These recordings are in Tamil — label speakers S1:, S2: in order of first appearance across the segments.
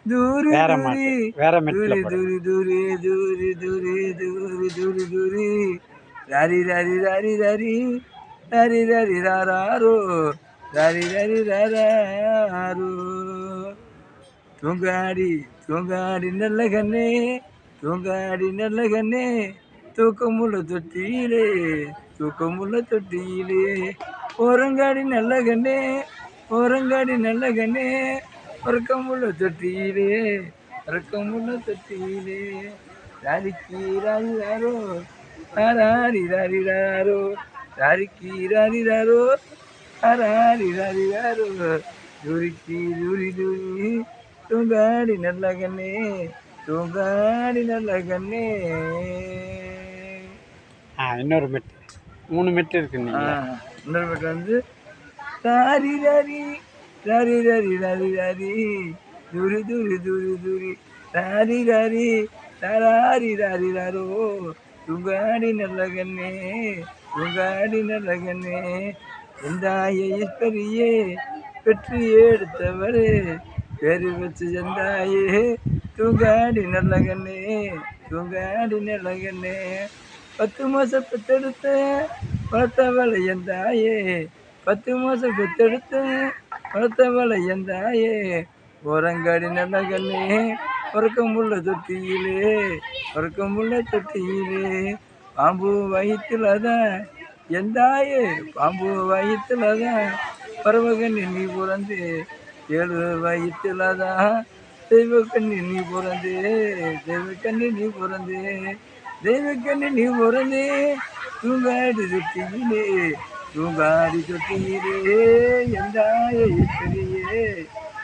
S1: தூரி
S2: வேற
S1: தூரி
S2: மாட்டு வேற மெட்டில்
S1: தூரி
S2: போடுங்க.
S1: தூரி தூரி தூரி தூரி தூரி தூரி தூரி ரரி ரரி ரரி ரரி ரரி ரரி ராரோ ரரி ரரி ராரோ தூங்காடி தூங்காடி நல்ல கண்ணே தூங்காடி நல்ல கண்ணே தூக்கமுள்ள தொட்டியிலே தூக்கமுள்ள தொட்டியிலே ஓரங்காடி நல்ல கண்ணே ஓரங்காடி நல்ல கண்ணே உறக்கமுள்ள தொட்டியிலே உறக்கமுள்ள தொட்டியிலே ராரிக்கு ராரிராரோ ராரி ராரிராரோ ராரிக்கு ராரிராரோ ராரி ராரிராரோ தூரிக்கு தூரி தூரி தூங்காடி நல்ல கண்ணே தூங்காடி நல்ல கண்ணே.
S2: இன்னொரு மெட்டு 3 மெட்டு இருக்கு நீங்களே.
S1: இன்னொரு மெட்டு வந்து ராரி ராரி ராரி ராரி ராரி ராரி தூரி தூரி தூரி தூரி ராரி ராரி ராரி ராரி ராரோ தூங்காடி நல்ல கண்ணே தூங்காடி நல்ல கண்ணே எந்தாயே ஈஸ்வரியே பெற்று எடுத்தவரே பேரு வச்சு எந்தாயே தூங்காடி நல்ல கண்ணே தூங்காடி நல்ல கண்ணே 10 மாசம் பெற்றெடுத்த வளர்த்தவளை எந்தாயே 10 மாசம் பெற்றெடுத்த வளர்த்தவளை எந்தாயே ஓரங்காடி நல்ல கண்ணே உறக்கமுள்ள தொட்டியிலே உறக்கமுள்ள தொட்டியிலே பாம்பு வயிற்றுலதான் எந்தாயே பாம்பு வயிற்றுலதான் பறவகண்ணி நீ பிறந்து 7 வயிற்றுலதான் தெய்வக்கண்ணி நீ பிறந்து தெய்வக்கண்ணி நீ பிறந்து தெய்வக்கண்ணி நீ பிறந்து தூங்காடி தொட்டியிலே தூங்காடி தொட்டியிலே எந்தாய ஈஸ்வரியே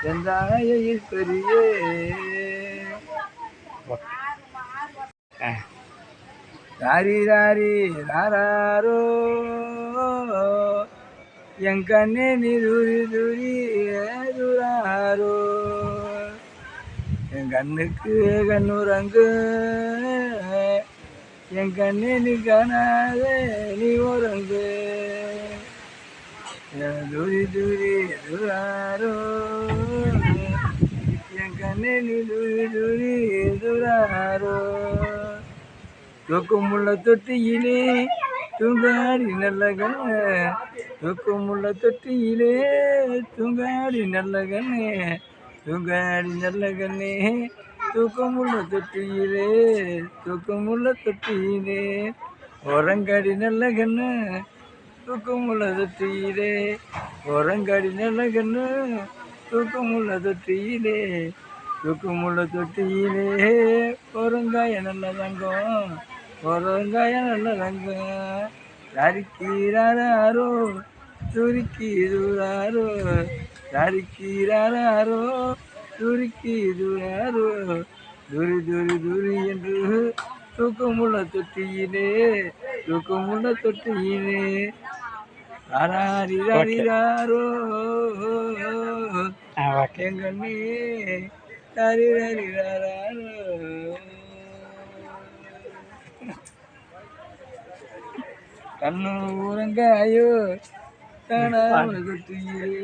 S1: எந்தாய ஈஸ்வரியே. ராரி ராரி ராரோ என் கண்ணே நீ தூரி தூரி ஏதுராரோ என் கண்ணுக்கு கண்ணுரங்கு என் கண்ணே நீ காணாத நீ உறங்கு தூரி தூரி எதுராரோ என் கண்ணே நீ தூரி தூரி எதுராரோ தூக்கமுள்ள தொட்டியிலே தூங்காடி நல்ல கண்ணே தூக்கமுள்ள தொட்டியிலே தூங்காடி நல்ல கண்ணே தூங்காடி நல்ல கண்ணே தூக்கமுள்ள தொட்டியிலே தூக்கமுள்ள தொட்டியிலே ஓரங்காடி நல்ல கண்ணு தூக்கமுள்ள தொட்டியிலே ஓரங்காடி நல்ல கண்ணு தூக்கமுள்ள தொட்டியிலே தூக்கமுள்ள தொட்டியிலே ஓரங்காய நல்ல தங்கம் ஓரங்காய நல்ல தங்கம் யாரிக்கீராரோ துருக்கி தூராரோ யாரிக்கீராரோ துருக்கி தூராரோ துரி துரி துரி என்று தூக்கமுள்ள தொட்டியிலே தூக்கமுள்ள தொட்டியிலே ராரோ எங்கண்ணே ராரி ராரி ராரோ கண்ணு ஊரங்காயோ காணாமல் தொட்டியிலே